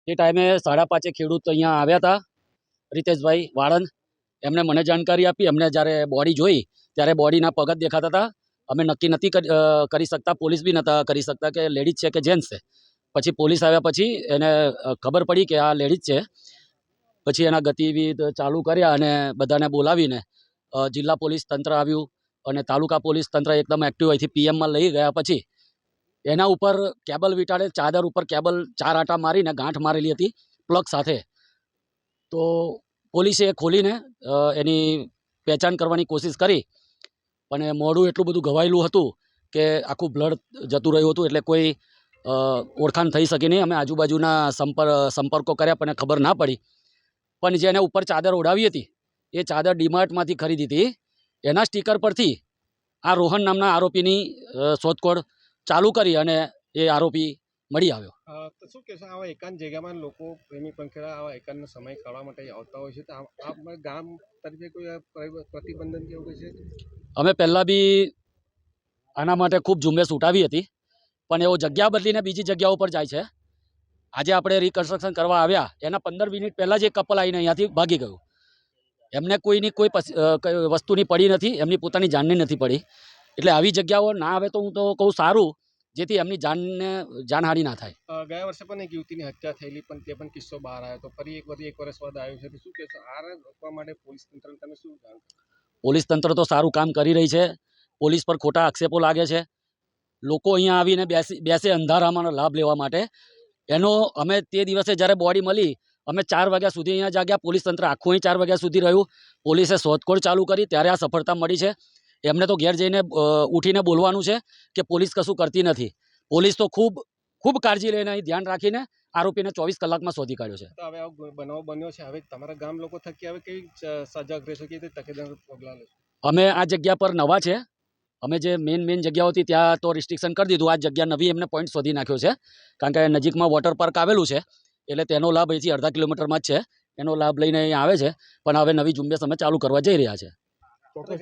એ ટાઈમે 5:30 ખેડૂત અહીંયા આવ્યા હતા, રીતેશભાઈ વાળંદ. એમણે મને જાણકારી આપી. એમને જ્યારે બોડી જોઈ ત્યારે બોડીના પગ જ દેખાતા હતા. અમે નક્કી નથી કરી શકતા, પોલીસ બી નહોતા કરી શકતા કે લેડીઝ છે કે જેન્ટ્સ છે. પછી પોલીસ આવ્યા પછી એને ખબર પડી કે આ લેડીઝ છે. પછી એના ગતિવિધિ ચાલુ કર્યા અને બધાને બોલાવીને જિલ્લા પોલીસ તંત્ર આવ્યું અને તાલુકા પોલીસ તંત્ર એકદમ એક્ટિવ અહીંથી પીએમમાં લઈ ગયા. પછી એના ઉપર કેબલ વીંટાળે, ચાદર ઉપર કેબલ 4 આંટા મારીને ગાંઠ મારેલી હતી પ્લગ સાથે. તો પોલીસે ખોલીને એની પહેચાન કરવાની કોશિશ કરી, પણ મોઢું એટલું બધું ઘવાયેલું હતું કે આખું બ્લડ જતું રહ્યું હતું, એટલે કોઈ ઓળખાણ થઈ શકી નહીં. અમે આજુબાજુના સંપર્કો કર્યા પણ ખબર ના પડી. પણ જેને ઉપર ચાદર ઓઢાવી હતી એ ચાદર ડીમાર્ટમાંથી ખરીદી હતી. એના સ્ટીકર પરથી આ રોહન નામના આરોપીની શોધખોળ ચાલુ કરી અને એ આરોપી મળી આવ્યો. તો શું કહેશો, આવા એકાંત જગ્યામાં લોકો પ્રેમી પંખીડા આવા એકાંતનો સમય કાઢવા માટે આવતા હોય છે, તો આ ગામ તરીકે કોઈ પ્રતિબંધન કે એવું છે? અમે પહેલાં બી આના માટે ખૂબ ઝુંબેશ ઉઠાવી હતી, પણ એવો જગ્યા બદલીને બીજી જગ્યાઓ પર જાય છે. આજે આપણે રિકન્સ્ટ્રક્શન કરવા આવ્યા એના 15 મિનિટ પહેલાં જ એક કપલ આવીને અહીંયાથી ભાગી ગયું. એમને કોઈની કોઈ વસ્તુની પડી નથી, એમની પોતાની જાનની નથી પડી. એટલે આવી જગ્યાઓ ના આવે તો હું તો કહું સારું, જેથી એમની જાનહાનિ ના થાય. ગયા વર્ષે પણ એક યુવતીની હત્યા થયેલી, પણ તે પણ કિસ્સો બહાર આવ્યો તો ફરી એક વર્ષ બાદ આવ્યો છે, તો શું કહેશો આ રોકવા માટે પોલીસ તંત્રને તમે શું જાણ? પોલીસ તંત્ર તો સારું કામ કરી રહી છે. પોલીસ પર ખોટા આક્ષેપો લાગે છે. લોકો અહીંયા આવીને બેસે અંધારામાં લાભ લેવા માટે. એનો અમે તે દિવસે જ્યારે બોડી મળી, અમે 4 વાગ્યા સુધી અહીંયા જાગ્યા. પોલીસ તંત્ર આખું અહીં 4 વાગ્યા સુધી રહ્યું. પોલીસે શોધખોળ ચાલુ કરી ત્યારે આ સફળતા મળી છે. એમને તો ઘેર જઈને ઉઠીને બોલવાનું છે કે પોલીસ કશું કરતી નથી. પોલીસ તો ખૂબ કાળજી લઈને અહીં ધ્યાન રાખીને આરોપીને 24 કલાકમાં શોધી કાઢ્યો છે. તો હવે આવો બનાવ બન્યો છે, હવે તમારા ગામ લોકો થકી હવે કેવી સજાગ રહેશો, કે તકેદારી પગલાં લેશો? અમે આ જગ્યા પર નવા છે. અમે જે મેઇન જગ્યાઓ હતી ત્યાં તો રિસ્ટ્રિક્શન કરી દીધું. આ જગ્યા નવી એમને પોઈન્ટ શોધી નાખ્યો છે, કારણ કે નજીકમાં વોટર પાર્ક આવેલું છે, એટલે તેનો લાભ અહીંથી અડધા કિલોમીટરમાં જ છે. એનો લાભ લઈને અહીંયા આવે છે. પણ હવે નવી ઝુંબેશ અમે ચાલુ કરવા જઈ રહ્યા છે.